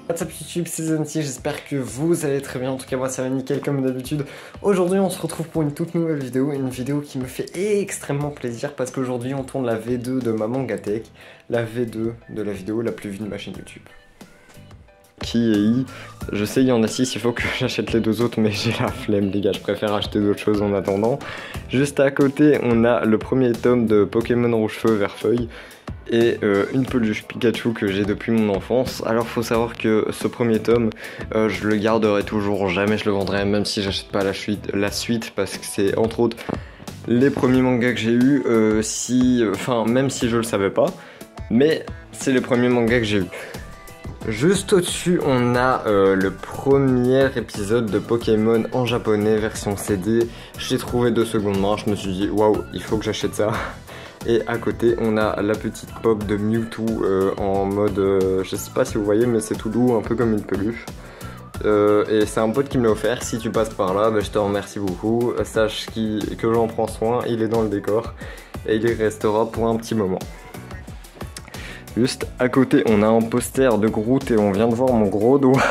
What's up YouTube, c'est Zanti, j'espère que vous allez très bien, en tout cas moi ça va nickel comme d'habitude. Aujourd'hui on se retrouve pour une toute nouvelle vidéo, une vidéo qui me fait extrêmement plaisir parce qu'aujourd'hui on tourne la V2 de ma Mangatech, la V2 de la vidéo la plus vue de ma chaîne YouTube. Qui et I, je sais il y en a 6, il faut que j'achète les deux autres mais j'ai la flemme les gars, je préfère acheter d'autres choses en attendant. Juste à côté on a le premier tome de Pokémon Rouge Feu Vert Feuille et une peluche Pikachu que j'ai depuis mon enfance. Alors faut savoir que ce premier tome je le garderai toujours, jamais je le vendrai même si j'achète pas la suite parce que c'est entre autres les premiers mangas que j'ai eu même si je le savais pas, mais c'est les premiers mangas que j'ai eu. Juste au-dessus, on a le premier épisode de Pokémon en japonais, version CD. Je l'ai trouvé de seconde main, je me suis dit waouh, il faut que j'achète ça. Et à côté, on a la petite pop de Mewtwo en mode, je sais pas si vous voyez, mais c'est tout doux, un peu comme une peluche. Et c'est un pote qui me l'a offert. Si tu passes par là, je te remercie beaucoup. Sache que j'en prends soin, il est dans le décor et il y restera pour un petit moment. Juste à côté, on a un poster de Groot et on vient de voir mon gros doigt.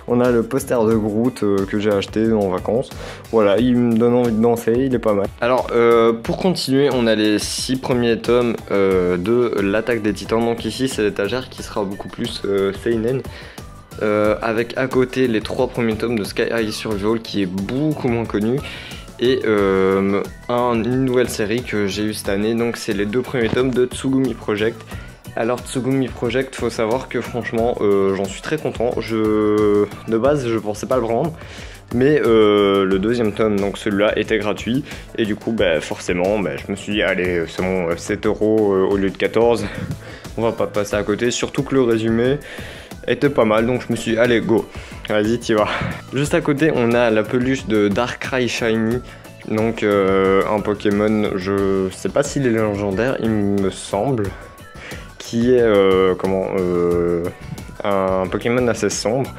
On a le poster de Groot que j'ai acheté en vacances. Voilà, il me donne envie de danser, il est pas mal. Alors, pour continuer, on a les 6 premiers tomes de l'attaque des titans. Donc ici, c'est l'étagère qui sera beaucoup plus seinen. Avec à côté les 3 premiers tomes de Sky High Survival qui est beaucoup moins connu. Et une nouvelle série que j'ai eue cette année. Donc c'est les 2 premiers tomes de Tsugumi Project. Alors Tsugumi Project, faut savoir que franchement j'en suis très content. De base je pensais pas le prendre, mais le deuxième tome, donc celui-là, était gratuit. Et du coup forcément je me suis dit allez c'est bon, 7 € au lieu de 14, on va pas passer à côté. Surtout que le résumé était pas mal, donc je me suis dit allez go, vas-y t'y vas. Juste à côté on a la peluche de Darkrai Shiny. Donc un Pokémon, je sais pas s'il est légendaire, il me semble, qui est un Pokémon assez sombre.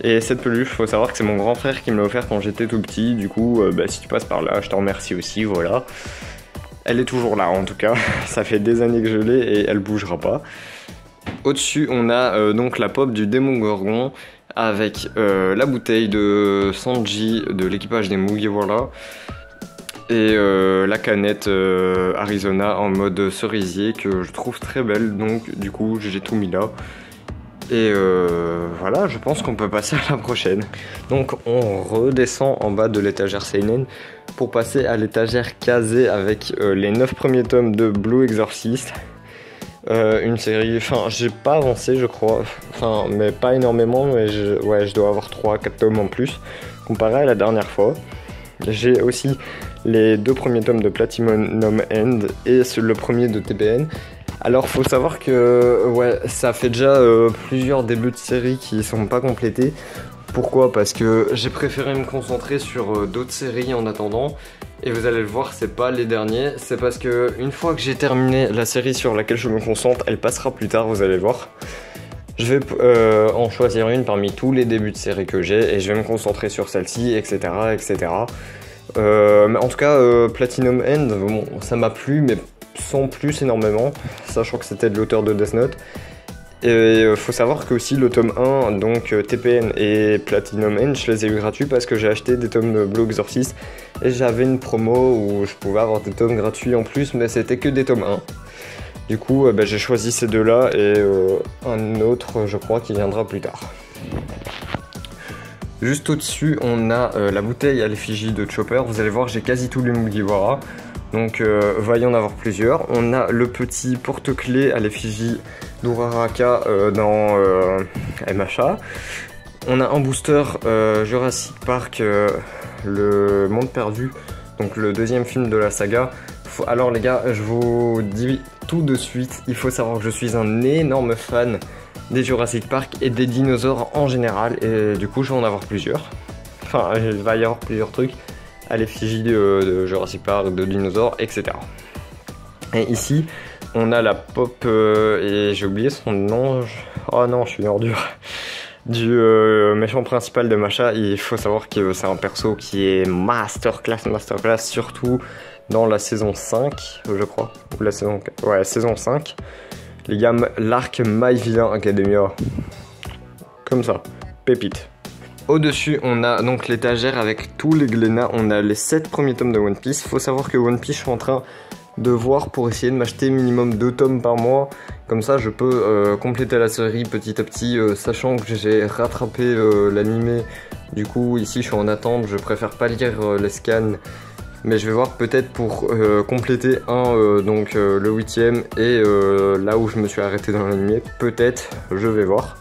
Et cette peluche, faut savoir que c'est mon grand frère qui me l'a offert quand j'étais tout petit. Du coup, si tu passes par là, je te remercie aussi, voilà. Elle est toujours là en tout cas, ça fait des années que je l'ai et elle bougera pas. Au-dessus, on a donc la pop du Démon Gorgon avec la bouteille de Sanji de l'équipage des Mugiwara. Et la canette Arizona en mode cerisier que je trouve très belle, donc du coup j'ai tout mis là. Et voilà, je pense qu'on peut passer à la prochaine. Donc on redescend en bas de l'étagère seinen pour passer à l'étagère casée avec les 9 premiers tomes de Blue Exorcist. Une série, j'ai pas avancé je crois, mais pas énormément, mais je dois avoir 3-4 tomes en plus comparé à la dernière fois. J'ai aussi les 2 premiers tomes de Platinum End et le premier de TPN. Alors faut savoir que ça fait déjà plusieurs débuts de série qui sont pas complétés. Pourquoi? Parce que j'ai préféré me concentrer sur d'autres séries en attendant. Et vous allez le voir, c'est pas les derniers. C'est parce que une fois que j'ai terminé la série sur laquelle je me concentre, elle passera plus tard, vous allez voir. Je vais en choisir une parmi tous les débuts de série que j'ai et je vais me concentrer sur celle-ci, etc. etc. Mais en tout cas, Platinum End, bon, ça m'a plu, mais sans plus énormément, sachant que c'était de l'auteur de Death Note. Et faut savoir que aussi le tome 1, donc TPN et Platinum End, je les ai eu gratuits parce que j'ai acheté des tomes de Blue Exorcist et j'avais une promo où je pouvais avoir des tomes gratuits en plus, mais c'était que des tomes 1. Du coup, j'ai choisi ces deux-là et un autre, je crois, qui viendra plus tard. Juste au-dessus, on a la bouteille à l'effigie de Chopper. Vous allez voir, j'ai quasi tous les Mugiwara. Donc, va y en avoir plusieurs. On a le petit porte-clés à l'effigie d'Uraraka dans MHA. On a un booster Jurassic Park, le monde perdu. Donc, le deuxième film de la saga. Alors les gars, je vous dis tout de suite, il faut savoir que je suis un énorme fan des Jurassic Park et des dinosaures en général, et du coup je vais en avoir plusieurs. Il va y avoir plusieurs trucs à l'effigie de Jurassic Park, de dinosaures, etc. Et ici, on a la pop, et j'ai oublié son nom, oh non, je suis une ordure, du méchant principal de Macha. Il faut savoir que c'est un perso qui est masterclass, surtout dans la saison 5, je crois, ou la saison 4, saison 5. Les gars, l'arc My Villain Academia, comme ça, pépite. Au-dessus, on a donc l'étagère avec tous les Glénat. On a les 7 premiers tomes de One Piece. Faut savoir que One Piece, je suis en train de voir pour essayer de m'acheter minimum 2 tomes par mois. Comme ça, je peux compléter la série petit à petit, sachant que j'ai rattrapé l'animé. Du coup, ici, je suis en attente. Je préfère pas lire les scans. Mais je vais voir peut-être pour compléter donc le 8ème et là où je me suis arrêté dans l'animé. Peut-être, je vais voir.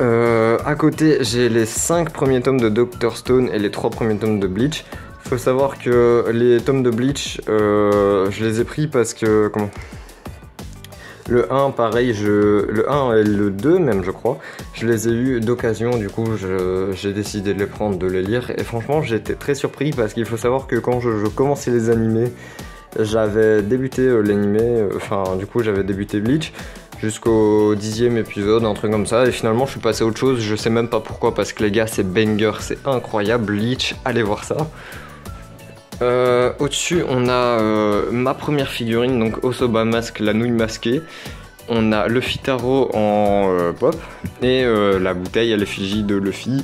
À côté, j'ai les 5 premiers tomes de Dr. Stone et les 3 premiers tomes de Bleach. Faut savoir que les tomes de Bleach, je les ai pris parce que... Comment ? Le 1, pareil, le 1 et le 2 même, je crois, je les ai eus d'occasion, du coup j'ai décidé de les prendre, de les lire. Et franchement, j'étais très surpris parce qu'il faut savoir que quand je commençais les animés, j'avais débuté l'animé, du coup j'avais débuté Bleach jusqu'au 10e épisode, un truc comme ça, et finalement je suis passé à autre chose, je sais même pas pourquoi, parce que les gars, c'est banger, c'est incroyable, Bleach, allez voir ça. Au-dessus, on a ma première figurine, donc Osoba Mask, la nouille masquée. On a Luffy Taro en pop, et la bouteille à l'effigie de Luffy.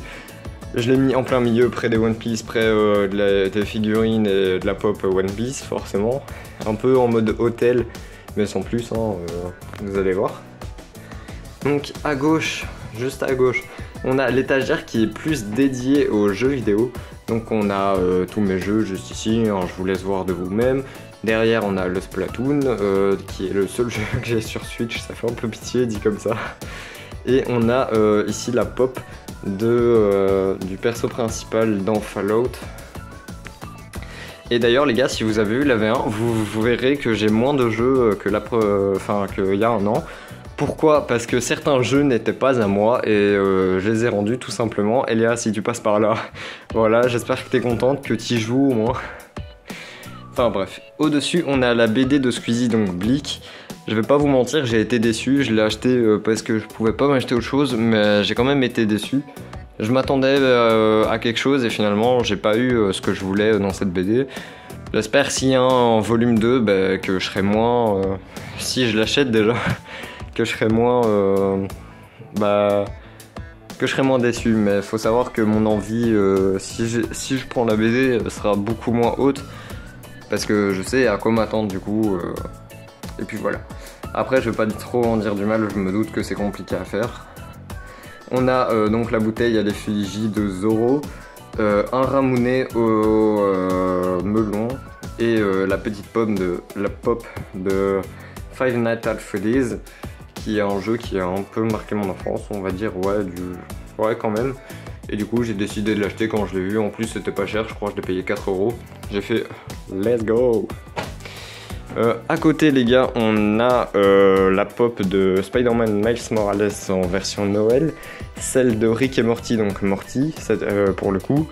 Je l'ai mis en plein milieu, près des One Piece, près des figurines et de la pop One Piece, forcément. Un peu en mode hôtel, mais sans plus, vous allez voir. Donc à gauche, juste à gauche, on a l'étagère qui est plus dédiée aux jeux vidéo. Donc on a tous mes jeux juste ici, je vous laisse voir de vous-même. Derrière on a le Splatoon, qui est le seul jeu que j'ai sur Switch, ça fait un peu pitié dit comme ça. Et on a ici la pop du perso principal dans Fallout. Et d'ailleurs les gars, si vous avez vu la V1, vous verrez que j'ai moins de jeux qu'il y a un an. Pourquoi ? Parce que certains jeux n'étaient pas à moi et je les ai rendus tout simplement. Eléa, si tu passes par là, voilà, j'espère que t'es contente, que t'y joues au moins. Enfin bref, au-dessus on a la BD de Squeezie, donc Bleak. Je vais pas vous mentir, j'ai été déçu, je l'ai acheté parce que je pouvais pas m'acheter autre chose, mais j'ai quand même été déçu. Je m'attendais à quelque chose et finalement j'ai pas eu ce que je voulais dans cette BD. J'espère s'il y a un volume 2, que je serai moins... si je l'achète déjà, que je serai moins... que je serai moins déçu. Mais faut savoir que mon envie, si je prends la BD, sera beaucoup moins haute. Parce que je sais à quoi m'attendre du coup. Et puis voilà. Après je vais pas trop en dire du mal, je me doute que c'est compliqué à faire. On a donc la bouteille à l'effigie de Zoro, un ramounet au melon et la petite pop de Five Nights at Freddy's, qui est un jeu qui a un peu marqué mon enfance, on va dire, ouais quand même. Et du coup j'ai décidé de l'acheter quand je l'ai vu, en plus c'était pas cher, je crois que je l'ai payé 4 €. J'ai fait let's go. À côté les gars, on a la pop de Spider-Man Miles Morales en version Noël, celle de Rick et Morty, donc Morty pour le coup.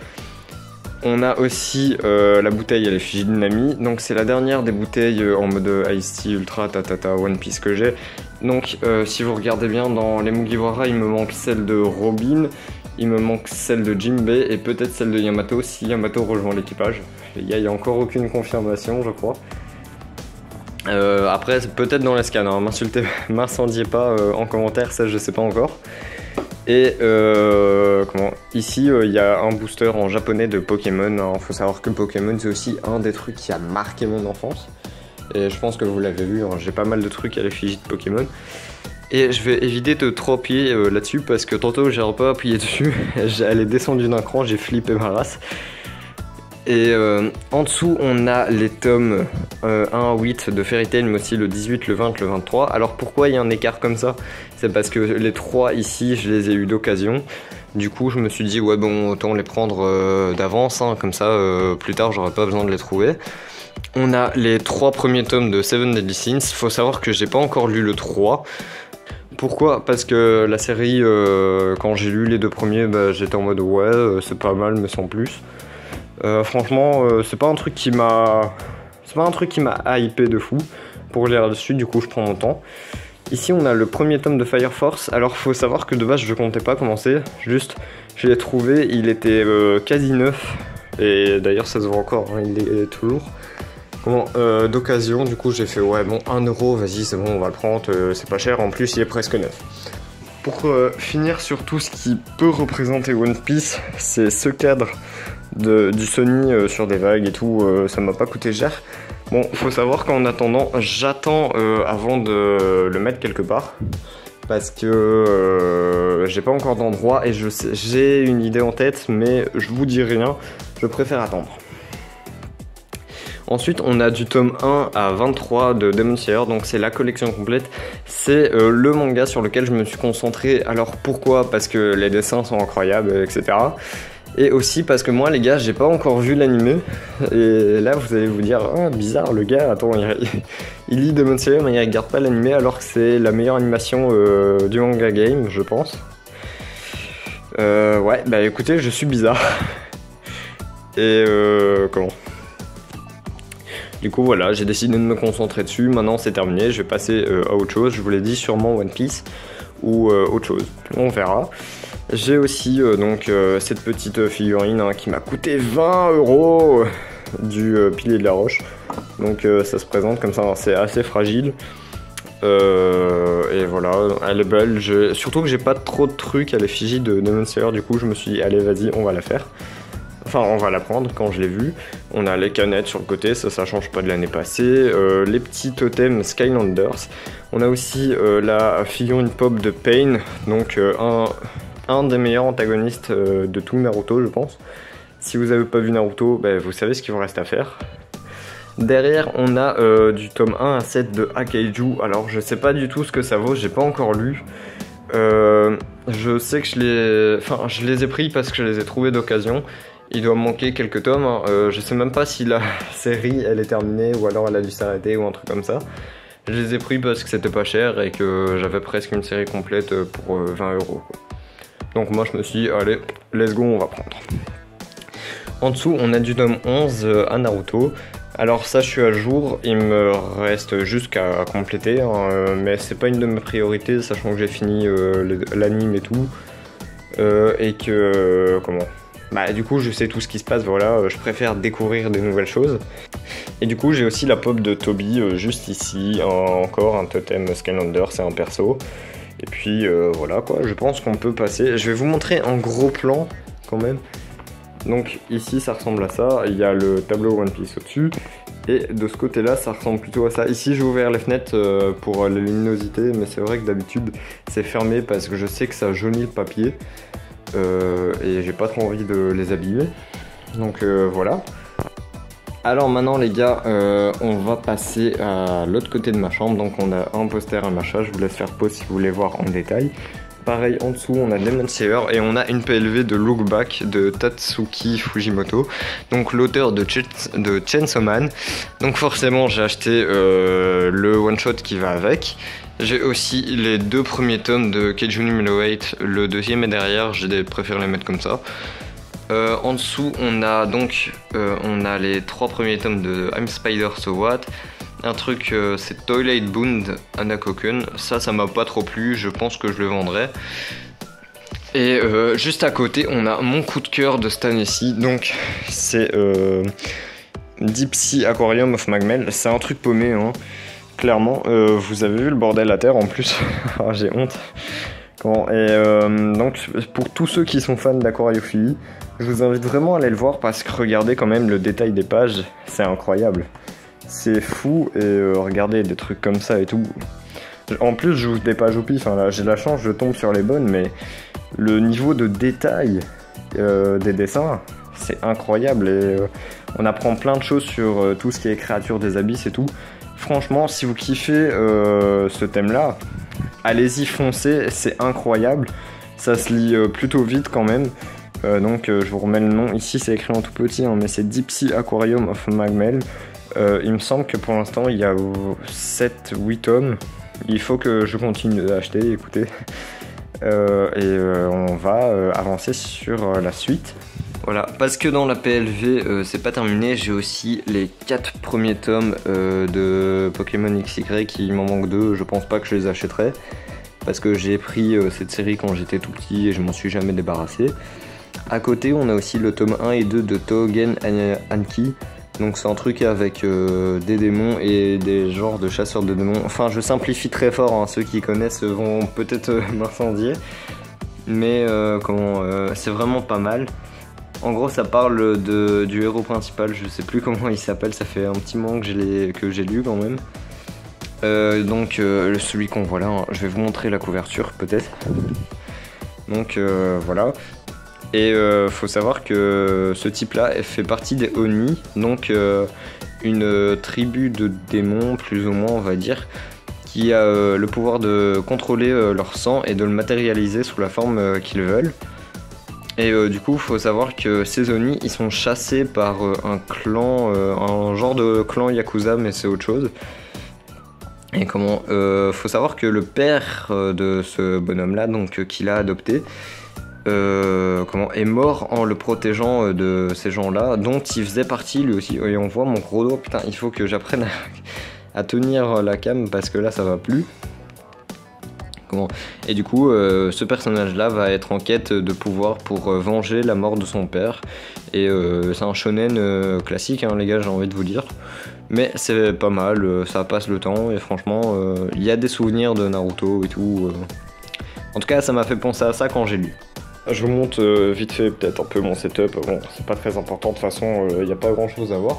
On a aussi la bouteille à l'effigie de Nami, donc c'est la dernière des bouteilles en mode Ice Tea Ultra Tatata One Piece que j'ai. Donc si vous regardez bien dans les Mugiwara, il me manque celle de Robin, il me manque celle de Jinbei et peut-être celle de Yamato si Yamato rejoint l'équipage. Les gars, il n'y a encore aucune confirmation je crois. Après peut-être dans les scans, m'incendiez pas en commentaire, ça je sais pas encore. Et ici il y a un booster en japonais de Pokémon. Faut savoir que Pokémon c'est aussi un des trucs qui a marqué mon enfance. Et je pense que vous l'avez vu, j'ai pas mal de trucs à l'effigie de Pokémon. Et je vais éviter de trop appuyer là-dessus parce que tantôt j'ai un peu appuyé dessus, elle est descendue d'un cran, j'ai flippé ma race. Et en dessous on a les tomes 1 à 8 de Fairy Tail, mais aussi le 18, le 20, le 23. Alors pourquoi il y a un écart comme ça? C'est parce que les 3 ici je les ai eu d'occasion. Du coup je me suis dit ouais bon autant les prendre d'avance, comme ça plus tard j'aurai pas besoin de les trouver. On a les 3 premiers tomes de Seven Deadly Sins. Faut savoir que j'ai pas encore lu le 3. Pourquoi? Parce que la série, quand j'ai lu les 2 premiers, j'étais en mode ouais c'est pas mal mais sans plus. Franchement c'est pas un truc qui m'a hypé de fou pour lire dessus, du coup je prends mon temps. Ici on a le premier tome de Fire Force. Alors faut savoir que de base je comptais pas commencer, juste je l'ai trouvé, il était quasi neuf et d'ailleurs ça se voit encore, il est toujours d'occasion. Du coup j'ai fait ouais bon 1 €, vas-y c'est bon on va le prendre, c'est pas cher, en plus il est presque neuf. pour finir sur tout ce qui peut représenter One Piece, c'est ce cadre du Sony sur des vagues et tout, ça m'a pas coûté cher. Bon, faut savoir qu'en attendant, j'attends avant de le mettre quelque part. Parce que j'ai pas encore d'endroit et j'ai une idée en tête, mais je vous dis rien, je préfère attendre. Ensuite, on a du tome 1 à 23 de Demon Slayer, donc c'est la collection complète. C'est le manga sur lequel je me suis concentré. Alors pourquoi? Parce que les dessins sont incroyables, etc. Et aussi parce que moi, les gars, j'ai pas encore vu l'animé. Et là, vous allez vous dire, ah, bizarre, le gars, attends, il lit Demon Slayer, mais il regarde pas l'animé, alors que c'est la meilleure animation du manga game, je pense. Ouais, bah écoutez, je suis bizarre. Et comment? Du coup, voilà, j'ai décidé de me concentrer dessus. Maintenant, c'est terminé, je vais passer à autre chose. Je vous l'ai dit, sûrement One Piece ou autre chose. On verra. J'ai aussi donc cette petite figurine qui m'a coûté 20 € du pilier de la roche. Donc ça se présente comme ça, c'est assez fragile. Et voilà, elle est belle. Surtout que j'ai pas trop de trucs à l'effigie de Demon Slayer, du coup je me suis dit allez vas-y on va la faire. Enfin on va la prendre quand je l'ai vue. On a les canettes sur le côté, ça change pas de l'année passée. Les petits totems Skylanders. On a aussi la figurine pop de Pain, donc un des meilleurs antagonistes de tout Naruto, je pense. Si vous avez pas vu Naruto, bah, vous savez ce qu'il vous reste à faire. Derrière, on a du tome 1 à 7 de Akaiju. Alors, je sais pas du tout ce que ça vaut, j'ai pas encore lu. Je sais que je les ai pris parce que je les ai trouvés d'occasion. Il doit me manquer quelques tomes. Hein. Je sais même pas si la série elle est terminée ou alors elle a dû s'arrêter ou un truc comme ça. Je les ai pris parce que c'était pas cher et que j'avais presque une série complète pour 20 €. Quoi. Donc moi je me suis dit, allez, let's go, on va prendre. En dessous, on a du tome 11 à Naruto. Alors ça, je suis à jour, il me reste juste qu'à compléter, hein, mais c'est pas une de mes priorités, sachant que j'ai fini l'anime et tout. Et que, comment? Bah du coup, je sais tout ce qui se passe, voilà, je préfère découvrir des nouvelles choses. Et du coup, j'ai aussi la pop de Toby, juste ici, encore un totem Skylander, c'est un perso. Et puis voilà quoi, je pense qu'on peut passer. Je vais vous montrer un gros plan quand même. Donc ici ça ressemble à ça, il y a le tableau One Piece au-dessus. Et de ce côté-là ça ressemble plutôt à ça. Ici j'ai ouvert les fenêtres pour la luminosité, mais c'est vrai que d'habitude c'est fermé parce que je sais que ça jaunit le papier. Et j'ai pas trop envie de les abîmer. Donc voilà. Alors maintenant les gars, on va passer à l'autre côté de ma chambre. Donc on a un poster, un machin, je vous laisse faire pause si vous voulez voir en détail. Pareil en dessous on a Demon Slayer et on a une PLV de Look Back de Tatsuki Fujimoto. Donc l'auteur de Chainsaw Man. Donc forcément j'ai acheté le one shot qui va avec. J'ai aussi les deux premiers tomes de Keiju numéro 8, le deuxième est derrière, j'ai préféré les mettre comme ça. En dessous, on a donc les trois premiers tomes de I'm Spider So What. Un truc, c'est Toilet Bound Anakokun. Ça m'a pas trop plu, je pense que je le vendrai. Et juste à côté, on a mon coup de cœur de cette année-ci. Donc, c'est Deep Sea Aquarium of Magmel. C'est un truc paumé, hein. Clairement. Vous avez vu le bordel à terre en plus. Ah, j'ai honte. Donc, pour tous ceux qui sont fans d'aquariophilie, je vous invite vraiment à aller le voir parce que regardez quand même le détail des pages, c'est incroyable. C'est fou et regardez des trucs comme ça et tout. En plus, je joue des pages au pif, hein, là j'ai la chance, je tombe sur les bonnes, mais le niveau de détail des dessins, c'est incroyable et on apprend plein de choses sur tout ce qui est créature des abysses et tout. Franchement, si vous kiffez ce thème-là, allez-y, foncez, c'est incroyable. Ça se lit plutôt vite quand même. Donc je vous remets le nom, ici c'est écrit en tout petit, hein, mais c'est Deep Sea Aquarium of Magmel. Il me semble que pour l'instant il y a 7-8 tomes. Il faut que je continue d'acheter, écoutez. On va avancer sur la suite. Voilà, parce que dans la PLV c'est pas terminé, j'ai aussi les 4 premiers tomes de Pokémon XY, il m'en manque 2, je pense pas que je les achèterai. Parce que j'ai pris cette série quand j'étais tout petit et je m'en suis jamais débarrassé. À côté, on a aussi le tome 1 et 2 de Tougen Anki. Donc c'est un truc avec des démons et des genres de chasseurs de démons. Enfin je simplifie très fort, hein. Ceux qui connaissent vont peut-être m'incendier. Mais c'est vraiment pas mal. En gros ça parle du héros principal, je sais plus comment il s'appelle, ça fait un petit moment que j'ai lu quand même. Donc celui qu'on voit là, hein. Je vais vous montrer la couverture peut-être. Donc voilà. Et faut savoir que ce type là fait partie des Oni, donc une tribu de démons plus ou moins on va dire, qui a le pouvoir de contrôler leur sang et de le matérialiser sous la forme qu'ils veulent. Et du coup faut savoir que ces Oni ils sont chassés par un clan, un genre de clan Yakuza mais c'est autre chose. Et faut savoir que le père de ce bonhomme là, donc qu'il a adopté, est mort en le protégeant de ces gens-là, dont il faisait partie lui aussi. Et on voit mon gros doigt, putain, il faut que j'apprenne à tenir la cam parce que là ça va plus. Et du coup, ce personnage-là va être en quête de pouvoir pour venger la mort de son père. Et c'est un shonen classique, hein, les gars, j'ai envie de vous dire. Mais c'est pas mal, ça passe le temps et franchement, il y a des souvenirs de Naruto et tout. En tout cas, ça m'a fait penser à ça quand j'ai lu. Je vous montre vite fait peut-être un peu mon setup, bon c'est pas très important de toute façon, il n'y a pas grand chose à voir.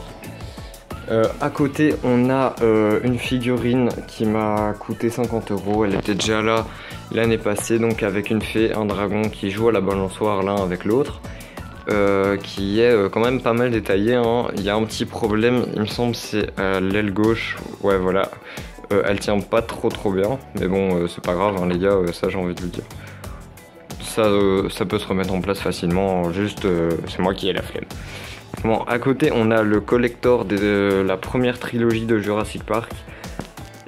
À côté on a une figurine qui m'a coûté 50 €, elle était déjà là l'année passée, donc avec une fée, un dragon qui joue à la balançoire l'un avec l'autre, qui est quand même pas mal détaillé, hein. Il y a un petit problème, il me semble c'est l'aile gauche, ouais voilà, elle tient pas trop bien, mais bon c'est pas grave hein, les gars, ça j'ai envie de vous dire. Ça peut se remettre en place facilement, juste c'est moi qui ai la flemme. Bon, à côté on a le collector de la première trilogie de Jurassic Park.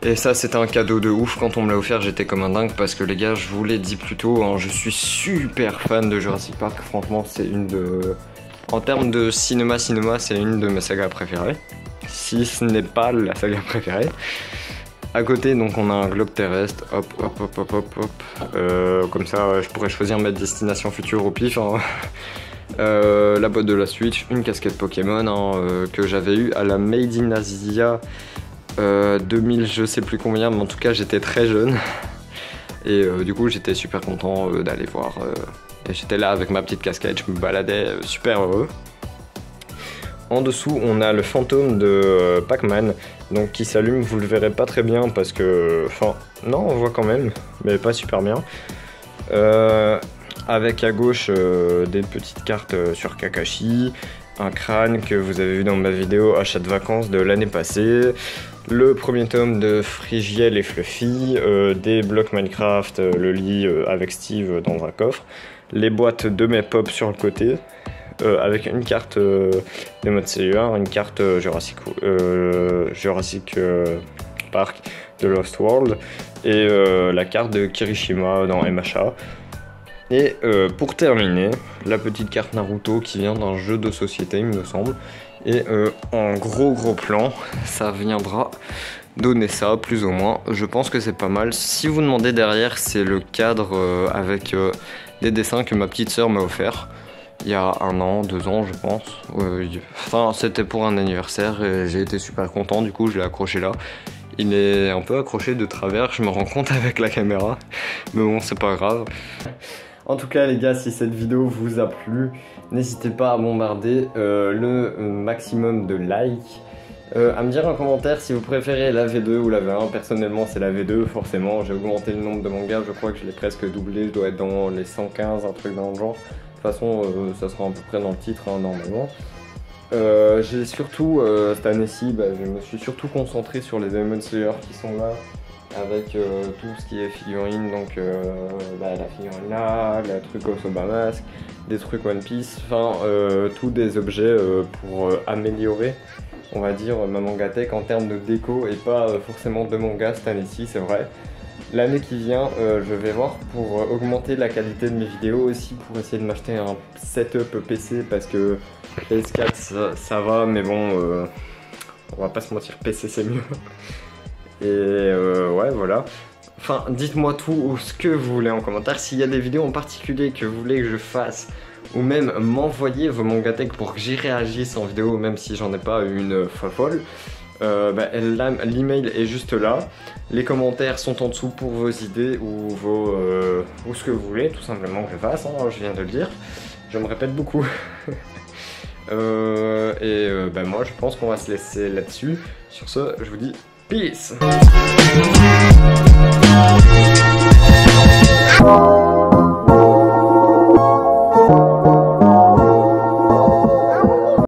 Et ça c'était un cadeau de ouf, quand on me l'a offert j'étais comme un dingue parce que les gars, je vous l'ai dit plus tôt, hein, je suis super fan de Jurassic Park, franchement c'est une de... En termes de cinéma, c'est une de mes sagas préférées. Si ce n'est pas la saga préférée. À côté, donc on a un globe terrestre, hop. Comme ça, je pourrais choisir ma destination future au pif. Hein. La boîte de la Switch, une casquette Pokémon hein, que j'avais eu à la Made in Asia 2000, je sais plus combien, mais en tout cas j'étais très jeune. Et du coup, j'étais super content d'aller voir. Et j'étais là avec ma petite casquette, je me baladais super heureux. En dessous, on a le fantôme de Pac-Man, donc qui s'allume, vous le verrez pas très bien parce que... Enfin, non, on voit quand même, mais pas super bien. Avec à gauche des petites cartes sur Kakashi, un crâne que vous avez vu dans ma vidéo achat de vacances de l'année passée, le premier tome de Frigiel et Fluffy, des blocs Minecraft, le lit avec Steve dans un coffre, les boîtes de mes pop sur le côté, avec une carte de mode cellulaire, une carte Jurassic Park de Lost World et la carte de Kirishima dans MHA. Et pour terminer, la petite carte Naruto qui vient d'un jeu de société il me semble. Et en gros plan, ça viendra donner ça plus ou moins. Je pense que c'est pas mal. Si vous demandez derrière, c'est le cadre avec des dessins que ma petite sœur m'a offert. Il y a 1 an, 2 ans je pense. Enfin c'était pour un anniversaire et j'ai été super content, du coup je l'ai accroché là. Il est un peu accroché de travers, je me rends compte avec la caméra. Mais bon c'est pas grave. En tout cas les gars, si cette vidéo vous a plu, n'hésitez pas à bombarder le maximum de likes. À me dire en commentaire si vous préférez la V2 ou la V1. Personnellement c'est la V2 forcément, j'ai augmenté le nombre de mangas, je crois que je l'ai presque doublé, je dois être dans les 115, un truc dans le genre. De toute façon, ça sera à peu près dans le titre hein, normalement. J'ai surtout, cette année-ci, je me suis surtout concentré sur les Demon Slayer qui sont là, avec tout ce qui est figurines, donc la figurine là, la truc Osoba Mask, des trucs One Piece, enfin tous des objets pour améliorer, on va dire, ma mangatech en termes de déco et pas forcément de manga cette année-ci, c'est vrai. L'année qui vient, je vais voir pour augmenter la qualité de mes vidéos aussi, pour essayer de m'acheter un setup PC parce que PS4 ça va, mais bon, on va pas se mentir, PC c'est mieux. Et ouais, voilà. Enfin, dites-moi tout ce que vous voulez en commentaire. S'il y a des vidéos en particulier que vous voulez que je fasse ou même m'envoyer vos manga tech pour que j'y réagisse en vidéo, même si j'en ai pas une folle. L'email est juste là, les commentaires sont en dessous pour vos idées ou ou ce que vous voulez, tout simplement que je fasse, hein, je viens de le dire, je me répète beaucoup. Moi je pense qu'on va se laisser là-dessus. Sur ce, je vous dis peace.